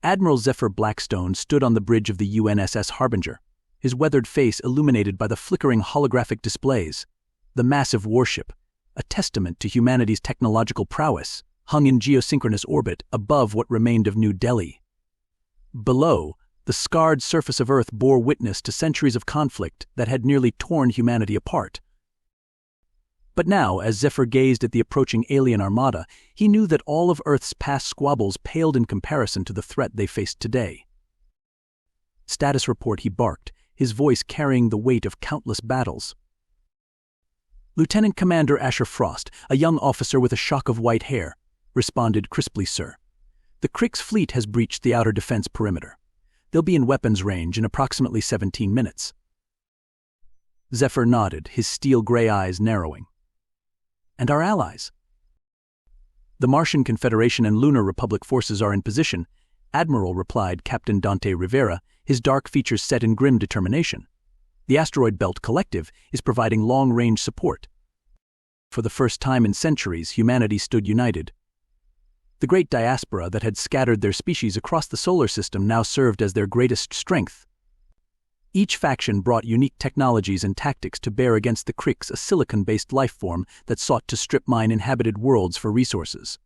Admiral Zephyr Blackstone stood on the bridge of the UNSS Harbinger, his weathered face illuminated by the flickering holographic displays. The massive warship, a testament to humanity's technological prowess, hung in geosynchronous orbit above what remained of New Delhi. Below, the scarred surface of Earth bore witness to centuries of conflict that had nearly torn humanity apart. But now, as Zephyr gazed at the approaching alien armada, he knew that all of Earth's past squabbles paled in comparison to the threat they faced today. "Status report," he barked, his voice carrying the weight of countless battles. "Lieutenant Commander Asher Frost, a young officer with a shock of white hair, responded crisply, "Sir. The Krix fleet has breached the outer defense perimeter. They'll be in weapons range in approximately 17 minutes. Zephyr nodded, his steel-gray eyes narrowing. "And our allies?" "The Martian Confederation and Lunar Republic forces are in position," Admiral replied Captain Dante Rivera, his dark features set in grim determination. "The Asteroid Belt Collective is providing long-range support." For the first time in centuries, humanity stood united. The great diaspora that had scattered their species across the solar system now served as their greatest strength. Each faction brought unique technologies and tactics to bear against the Krix, a silicon-based lifeform that sought to strip mine inhabited worlds for resources.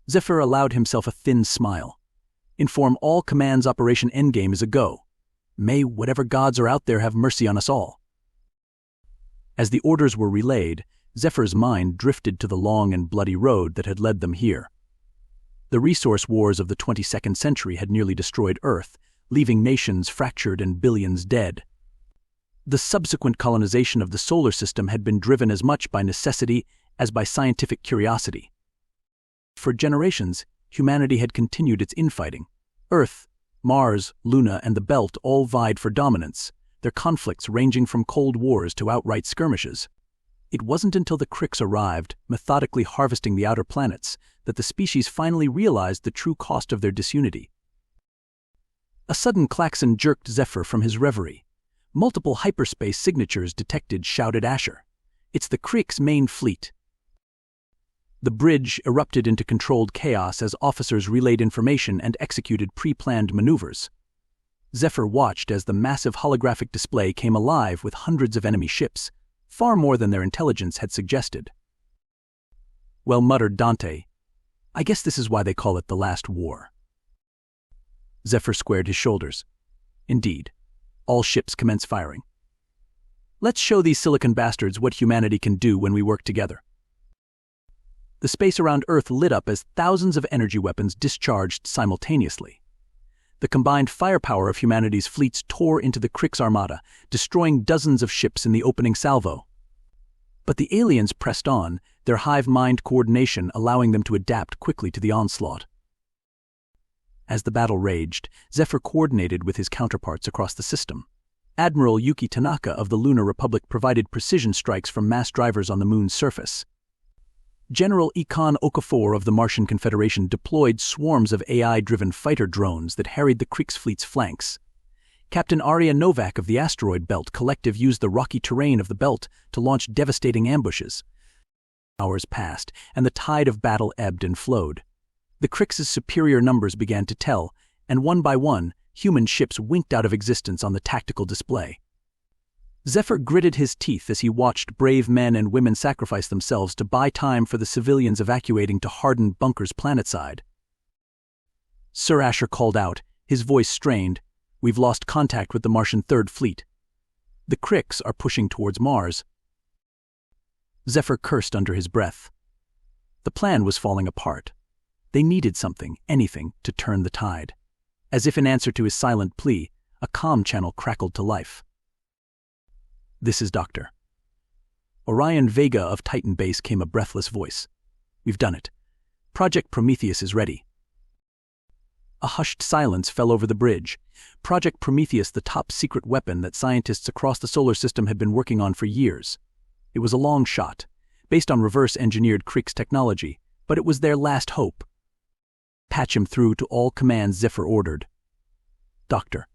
Zephyr allowed himself a thin smile. "Inform all commands Operation Endgame is a go. May whatever gods are out there have mercy on us all." As the orders were relayed, Zephyr's mind drifted to the long and bloody road that had led them here. The resource wars of the 22nd century had nearly destroyed Earth, leaving nations fractured and billions dead. The subsequent colonization of the solar system had been driven as much by necessity as by scientific curiosity. For generations, humanity had continued its infighting. Earth, Mars, Luna, and the Belt all vied for dominance, their conflicts ranging from cold wars to outright skirmishes. It wasn't until the Krix arrived, methodically harvesting the outer planets, that the species finally realized the true cost of their disunity. A sudden klaxon jerked Zephyr from his reverie. "Multiple hyperspace signatures detected," shouted Asher. "It's the Krix main fleet." The bridge erupted into controlled chaos as officers relayed information and executed pre-planned maneuvers. Zephyr watched as the massive holographic display came alive with hundreds of enemy ships, far more than their intelligence had suggested. "Well," muttered Dante, "I guess this is why they call it the Last War." Zephyr squared his shoulders. "Indeed. All ships commence firing. Let's show these silicon bastards what humanity can do when we work together." The space around Earth lit up as thousands of energy weapons discharged simultaneously. The combined firepower of humanity's fleets tore into the Krix armada, destroying dozens of ships in the opening salvo. But the aliens pressed on, their hive-mind coordination allowing them to adapt quickly to the onslaught. As the battle raged, Zephyr coordinated with his counterparts across the system. Admiral Yuki Tanaka of the Lunar Republic provided precision strikes from mass drivers on the Moon's surface. General Ikon Okafor of the Martian Confederation deployed swarms of AI-driven fighter drones that harried the Krix fleet's flanks. Captain Arya Novak of the Asteroid Belt Collective used the rocky terrain of the belt to launch devastating ambushes. Hours passed, and the tide of battle ebbed and flowed. The Krix's superior numbers began to tell, and one by one, human ships winked out of existence on the tactical display. Zephyr gritted his teeth as he watched brave men and women sacrifice themselves to buy time for the civilians evacuating to hardened bunkers planetside. "Sir," Asher called out, his voice strained, "we've lost contact with the Martian Third Fleet. The Krix are pushing towards Mars." Zephyr cursed under his breath. The plan was falling apart. They needed something, anything, to turn the tide. As if in answer to his silent plea, a comm channel crackled to life. "This is Dr. Orion Vega of Titan Base," came a breathless voice. "We've done it. Project Prometheus is ready." A hushed silence fell over the bridge. Project Prometheus, the top-secret weapon that scientists across the solar system had been working on for years. It was a long shot, based on reverse-engineered Krix technology, but it was their last hope. "Patch him through to all commands," Zephyr ordered. "Dr.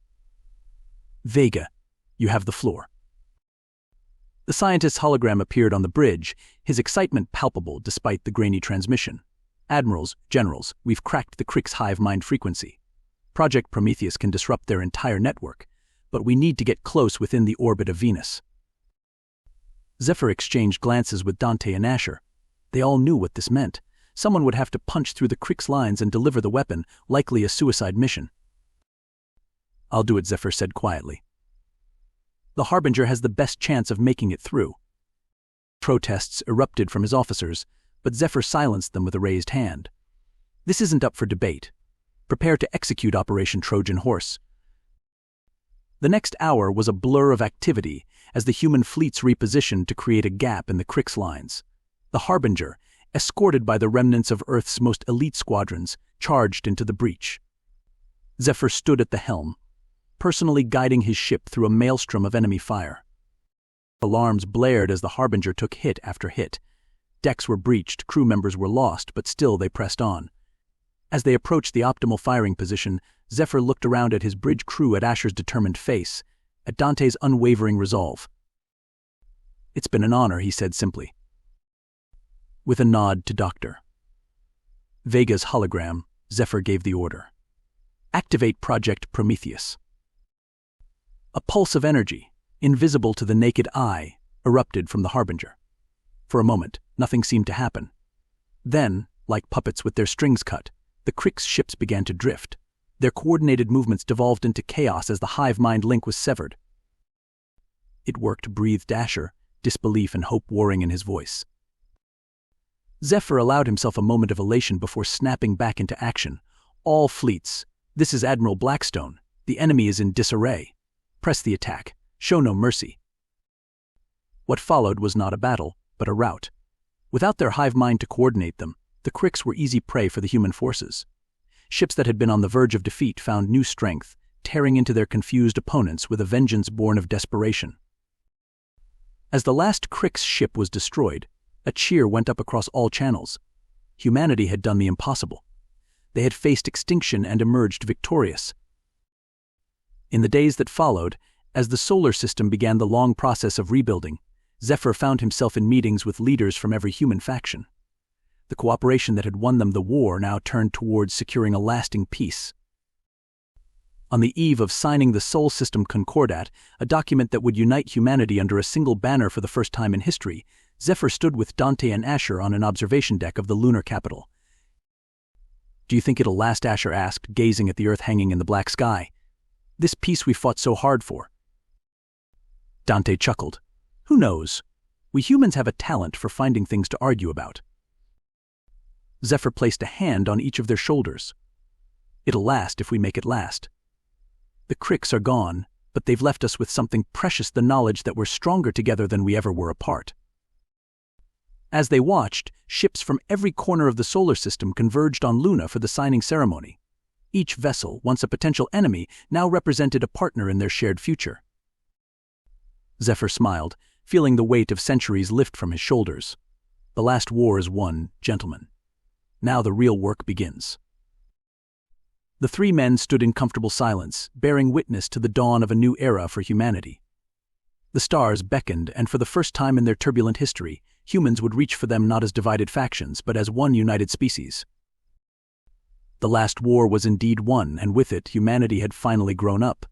Vega, you have the floor." The scientist's hologram appeared on the bridge, his excitement palpable despite the grainy transmission. Admirals, generals, we've cracked the Crick's hive mind frequency. Project Prometheus can disrupt their entire network, but we need to get close within the orbit of Venus. Zephyr exchanged glances with Dante and Asher. They all knew what this meant. Someone would have to punch through the Crick's lines and deliver the weapon, likely a suicide mission. "I'll do it," Zephyr said quietly. "The Harbinger has the best chance of making it through." Protests erupted from his officers, but Zephyr silenced them with a raised hand. "This isn't up for debate. Prepare to execute Operation Trojan Horse." The next hour was a blur of activity as the human fleets repositioned to create a gap in the Crick's lines. The Harbinger, escorted by the remnants of Earth's most elite squadrons, charged into the breach. Zephyr stood at the helm, personally guiding his ship through a maelstrom of enemy fire. Alarms blared as the Harbinger took hit after hit. Decks were breached, crew members were lost, but still they pressed on. As they approached the optimal firing position, Zephyr looked around at his bridge crew, at Asher's determined face, at Dante's unwavering resolve. "It's been an honor," he said simply, with a nod to Dr. Vega's hologram. Zephyr gave the order. "Activate Project Prometheus." A pulse of energy, invisible to the naked eye, erupted from the Harbinger. For a moment, nothing seemed to happen. Then, like puppets with their strings cut, the Crick's ships began to drift. Their coordinated movements devolved into chaos as the hive-mind link was severed. "It worked," breathed Asher, disbelief and hope warring in his voice. Zephyr allowed himself a moment of elation before snapping back into action. "All fleets, this is Admiral Blackstone. The enemy is in disarray. Press the attack. Show no mercy." What followed was not a battle, but a rout. Without their hive mind to coordinate them, the Cricks were easy prey for the human forces. Ships that had been on the verge of defeat found new strength, tearing into their confused opponents with a vengeance born of desperation. As the last Crick's ship was destroyed, a cheer went up across all channels. Humanity had done the impossible. They had faced extinction and emerged victorious. In the days that followed, as the solar system began the long process of rebuilding, Zephyr found himself in meetings with leaders from every human faction. The cooperation that had won them the war now turned towards securing a lasting peace. On the eve of signing the Sol System Concordat, a document that would unite humanity under a single banner for the first time in history, Zephyr stood with Dante and Asher on an observation deck of the lunar capital. "Do you think it'll last?" Asher asked, gazing at the Earth hanging in the black sky. "This peace we fought so hard for." Dante chuckled. "Who knows? We humans have a talent for finding things to argue about." Zephyr placed a hand on each of their shoulders. "It'll last if we make it last. The Cricks are gone, but they've left us with something precious, the knowledge that we're stronger together than we ever were apart." As they watched, ships from every corner of the solar system converged on Luna for the signing ceremony. Each vessel, once a potential enemy, now represented a partner in their shared future. Zephyr smiled, feeling the weight of centuries lift from his shoulders. "The last war is won, gentlemen. Now the real work begins." The three men stood in comfortable silence, bearing witness to the dawn of a new era for humanity. The stars beckoned, and for the first time in their turbulent history, humans would reach for them not as divided factions, but as one united species. The last war was indeed won, and with it, humanity had finally grown up.